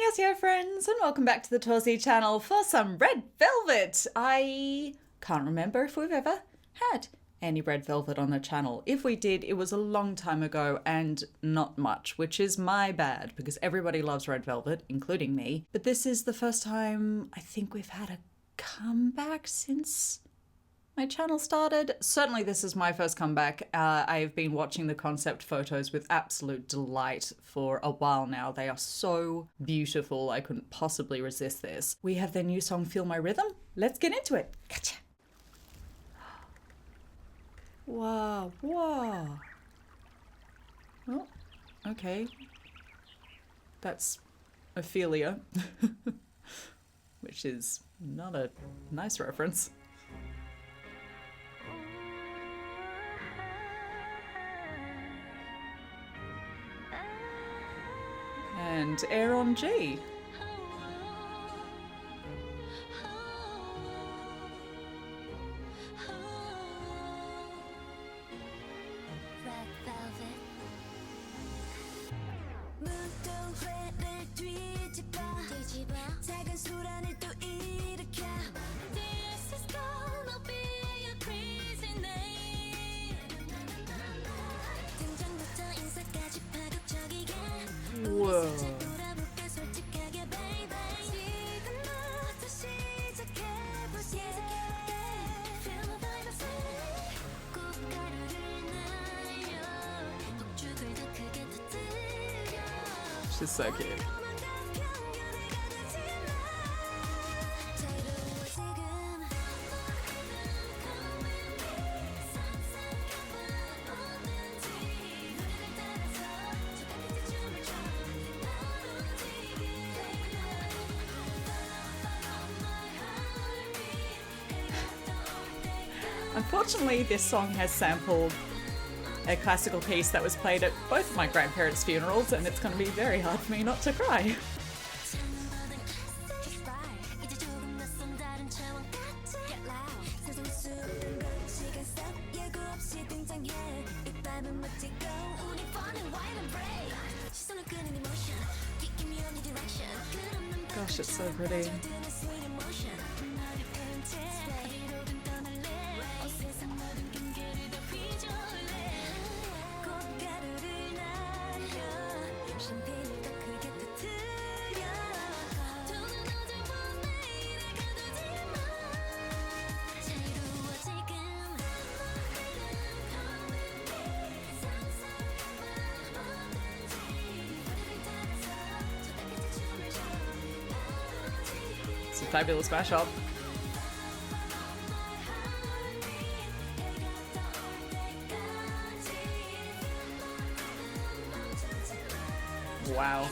Annyeonghaseyo friends, and welcome back to the Torsie channel for some Red Velvet. I can't remember if we've ever had any Red Velvet on the channel. If we did, it was a long time ago and not much, which is my bad because everybody loves Red Velvet, including me. But this is the first time I think we've had a comeback since my channel started. Certainly this is my first comeback. I've been watching the concept photos with absolute delight for a while now. They are so beautiful. I couldn't possibly resist this. We have their new song, Feel My Rhythm. Let's get into it. Gotcha. Wow, wow. Oh, okay. That's Ophelia, which is not a nice reference. And Air on G. Whoa. She's so cute. Unfortunately, this song has sampled a classical piece that was played at both of my grandparents' funerals, and it's going to be very hard for me not to cry. Gosh, it's so pretty. It's a fabulous mashup. Wow.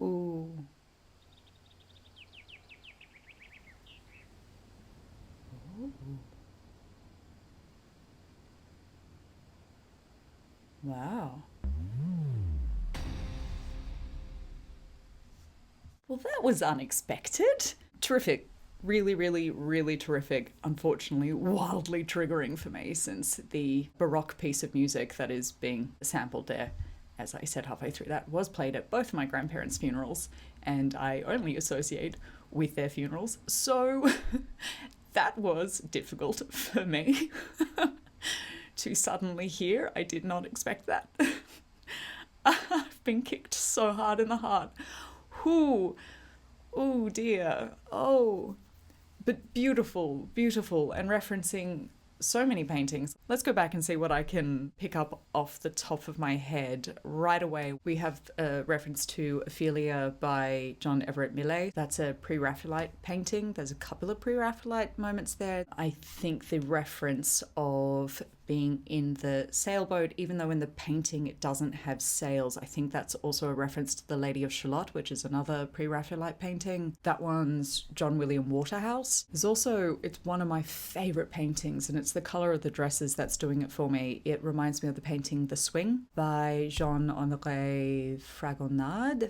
Ooh. Ooh. Wow. Well, that was unexpected. Terrific. Really, really, really terrific. Unfortunately, wildly triggering for me since the Baroque piece of music that is being sampled there, as I said halfway through that, was played at both of my grandparents' funerals, and I only associate with their funerals. So that was difficult for me to suddenly hear. I did not expect that. I've been kicked so hard in the heart. Whoo! Oh dear. Oh. But beautiful, beautiful, and referencing so many paintings. Let's go back and see what I can pick up off the top of my head right away. We have a reference to Ophelia by John Everett Millais. That's a pre-Raphaelite painting. There's a couple of pre-Raphaelite moments there. I think the reference of being in the sailboat, even though in the painting it doesn't have sails, I think that's also a reference to The Lady of Shalott, which is another pre-Raphaelite painting. That one's John William Waterhouse. It's one of my favourite paintings, and it's the colour of the dresses that's doing it for me. It reminds me of the painting The Swing by Jean-Honoré Fragonard,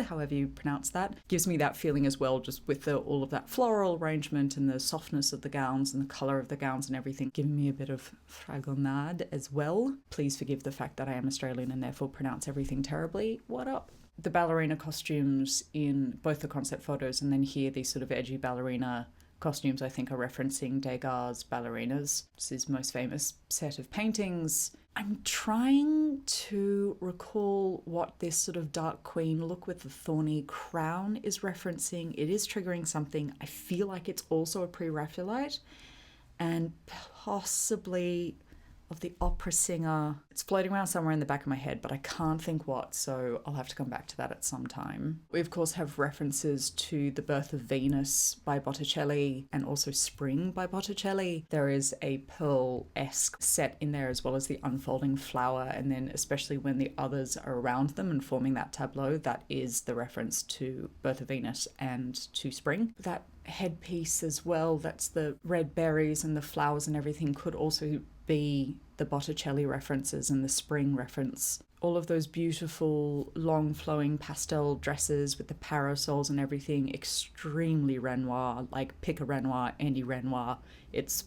however you pronounce that. Gives me that feeling as well, just with all of that floral arrangement and the softness of the gowns and the colour of the gowns and everything, giving me a bit of Fragonard as well. Please forgive the fact that I am Australian and therefore pronounce everything terribly. What up? The ballerina costumes in both the concept photos and then here these sort of edgy ballerina costumes I think are referencing Degas' ballerinas. It's his most famous set of paintings. I'm trying to recall what this sort of dark queen look with the thorny crown is referencing. It is triggering something. I feel like it's also a pre-Raphaelite and possibly of the opera singer. It's floating around somewhere in the back of my head, but I can't think what, so I'll have to come back to that at some time. We, of course, have references to The Birth of Venus by Botticelli and also Spring by Botticelli. There is a pearl-esque set in there as well as the unfolding flower, and then especially when the others are around them and forming that tableau, that is the reference to Birth of Venus and to Spring. That headpiece as well, that's the red berries and the flowers and everything, could also be the Botticelli references and the Spring reference. All of those beautiful long flowing pastel dresses with the parasols and everything, extremely Renoir, like pick a Renoir, any Renoir. It's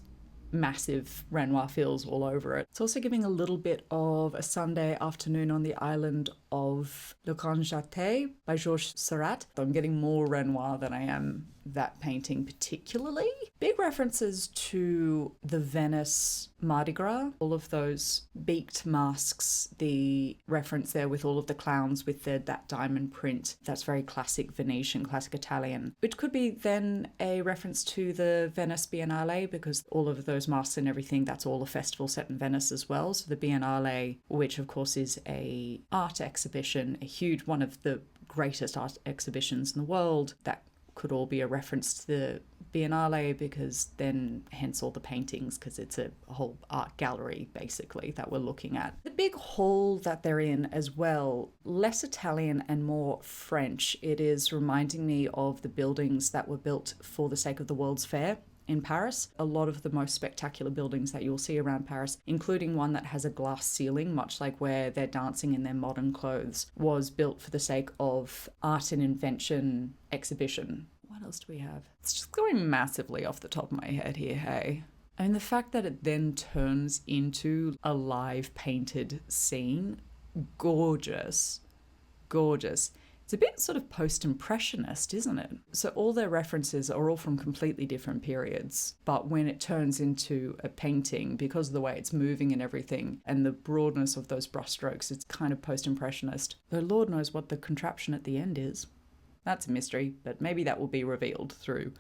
massive Renoir feels all over it. It's also giving a little bit of a Sunday afternoon on the island of Le Grand Jatte by Georges Seurat. I'm getting more Renoir than I am that painting particularly. Big references to the Venice Mardi Gras, all of those beaked masks, the reference there with all of the clowns with that diamond print. That's very classic Venetian, classic Italian, which could be then a reference to the Venice Biennale because all of those masks and everything, that's all a festival set in Venice as well. So the Biennale, which of course is a art exhibition, a huge one of the greatest art exhibitions in the world, that could all be a reference to the Biennale because then hence all the paintings, because it's a whole art gallery basically that we're looking at. The big hall that they're in as well, less Italian and more French. It is reminding me of the buildings that were built for the sake of the World's Fair in Paris. A lot of the most spectacular buildings that you'll see around Paris, including one that has a glass ceiling, much like where they're dancing in their modern clothes, was built for the sake of art and invention exhibition. What else do we have? It's just going massively off the top of my head here, hey? I mean, the fact that it then turns into a live painted scene, gorgeous, gorgeous. It's a bit sort of post-impressionist, isn't it? So all their references are all from completely different periods, but when it turns into a painting, because of the way it's moving and everything, and the broadness of those brushstrokes, it's kind of post-impressionist. Though Lord knows what the contraption at the end is. That's a mystery, but maybe that will be revealed through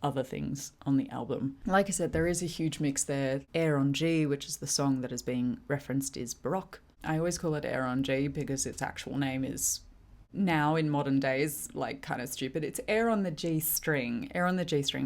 other things on the album. Like I said, there is a huge mix there. Air on G, which is the song that is being referenced, is Baroque. I always call it Air on G because its actual name is now in modern days, like kind of stupid. It's Air on the G String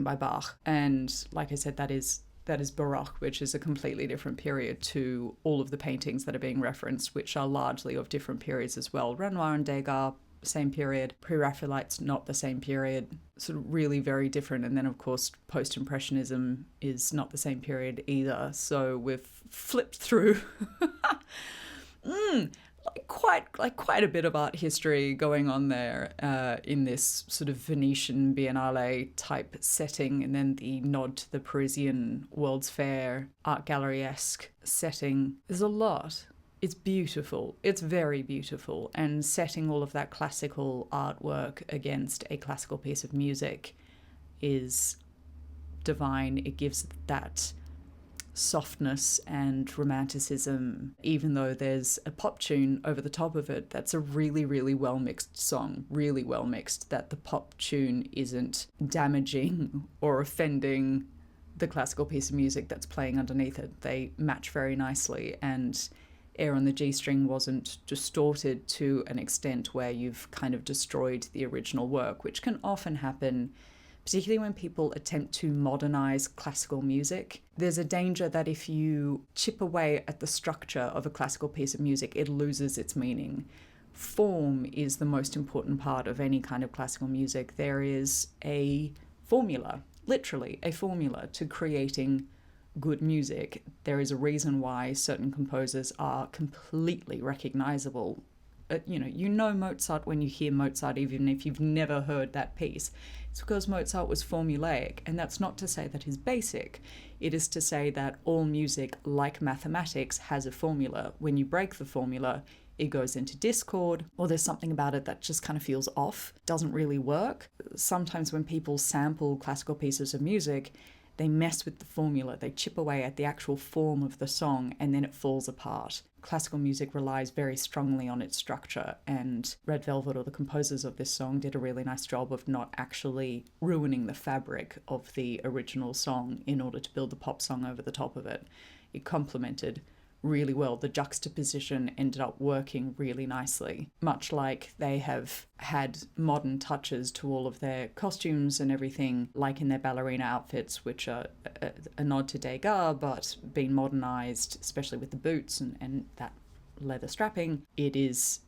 by Bach. And like I said, that is Baroque, which is a completely different period to all of the paintings that are being referenced, which are largely of different periods as well. Renoir and Degas, same period. Pre-Raphaelites, not the same period. Sort of really very different. And then, of course, Post-Impressionism is not the same period either. So we've flipped through quite a bit of art history going on there in this sort of Venetian Biennale type setting, and then the nod to the Parisian World's Fair art gallery-esque setting. There's a lot. It's beautiful. It's very beautiful. And setting all of that classical artwork against a classical piece of music is divine. It gives that softness and romanticism, even though there's a pop tune over the top of it. That's a really, really well mixed song, really well mixed, that the pop tune isn't damaging or offending the classical piece of music that's playing underneath it. They match very nicely, and Air on the G string wasn't distorted to an extent where you've kind of destroyed the original work, which can often happen, particularly when people attempt to modernize classical music. There's a danger that if you chip away at the structure of a classical piece of music, it loses its meaning. Form is the most important part of any kind of classical music. There is a formula, literally a formula, to creating good music. There is a reason why certain composers are completely recognizable. You know Mozart when you hear Mozart, even if you've never heard that piece. It's because Mozart was formulaic, and that's not to say that he's basic. It is to say that all music, like mathematics, has a formula. When you break the formula, it goes into discord, or there's something about it that just kind of feels off, doesn't really work. Sometimes when people sample classical pieces of music, they mess with the formula, they chip away at the actual form of the song, and then it falls apart. Classical music relies very strongly on its structure, and Red Velvet, or the composers of this song, did a really nice job of not actually ruining the fabric of the original song in order to build the pop song over the top of it. It complemented really well. The juxtaposition ended up working really nicely, much like they have had modern touches to all of their costumes and everything, like in their ballerina outfits, which are a nod to Degas, but been modernized, especially with the boots and that leather strapping. It is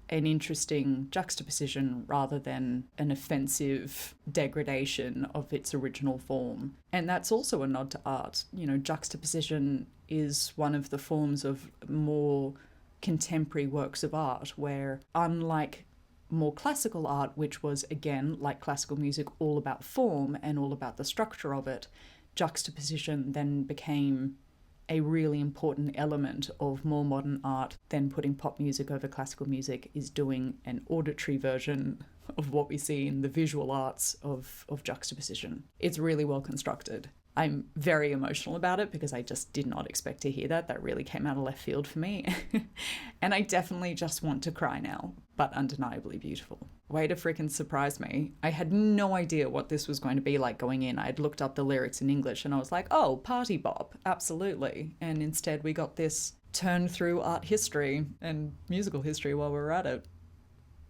an interesting juxtaposition rather than an offensive degradation of its original form. And that's also a nod to art. Juxtaposition is one of the forms of more contemporary works of art where, unlike more classical art, which was, again, like classical music, all about form and all about the structure of it, juxtaposition then became a really important element of more modern art. Then putting pop music over classical music is doing an auditory version of what we see in the visual arts of juxtaposition. It's really well constructed. I'm very emotional about it because I just did not expect to hear that. That really came out of left field for me. And I definitely just want to cry now, but undeniably beautiful. Way to freaking surprise me. I had no idea what this was going to be like going in. I had looked up the lyrics in English and I was like, oh, party bop, absolutely. And instead we got this turn through art history and musical history while we were at it.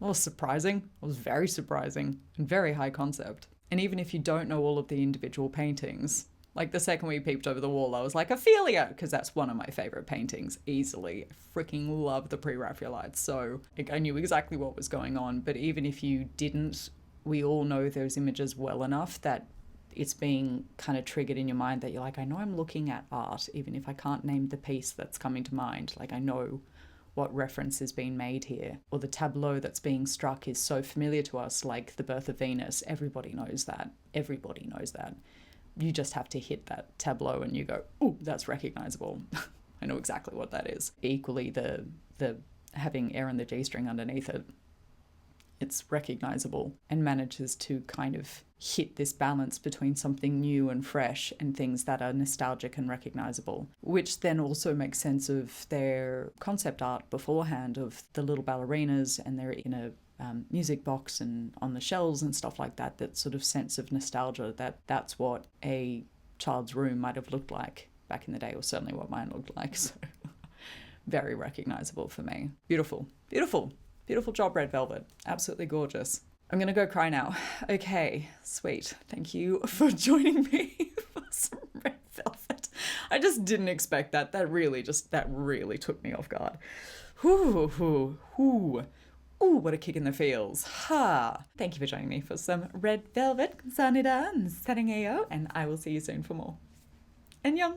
It was surprising. It was very surprising and very high concept. And even if you don't know all of the individual paintings, like the second we peeped over the wall, I was like, Ophelia, because that's one of my favorite paintings, easily. I freaking love the pre-Raphaelites, so I knew exactly what was going on. But even if you didn't, we all know those images well enough that it's being kind of triggered in your mind that you're like, I know I'm looking at art, even if I can't name the piece that's coming to mind. Like, I know what reference is being made here. Or the tableau that's being struck is so familiar to us, like the Birth of Venus. Everybody knows that. Everybody knows that. You just have to hit that tableau and you go, ooh, that's recognizable. I know exactly what that is. Equally, the having Air on the G string underneath it, it's recognizable and manages to kind of hit this balance between something new and fresh and things that are nostalgic and recognizable, which then also makes sense of their concept art beforehand of the little ballerinas, and they're in a music box and on the shelves and stuff like that. That sort of sense of nostalgia, that's what a child's room might have looked like back in the day, or certainly what mine looked like. So very recognizable for me. Beautiful, beautiful, beautiful job, Red Velvet. Absolutely gorgeous. I'm gonna go cry now. Okay, sweet. Thank you for joining me for some Red Velvet. I just didn't expect that. That really took me off guard. Ooh, what a kick in the feels. Ha! Thank you for joining me for some Red Velvet. 감사합니다. 사랑해요. And I will see you soon for more. 안녕!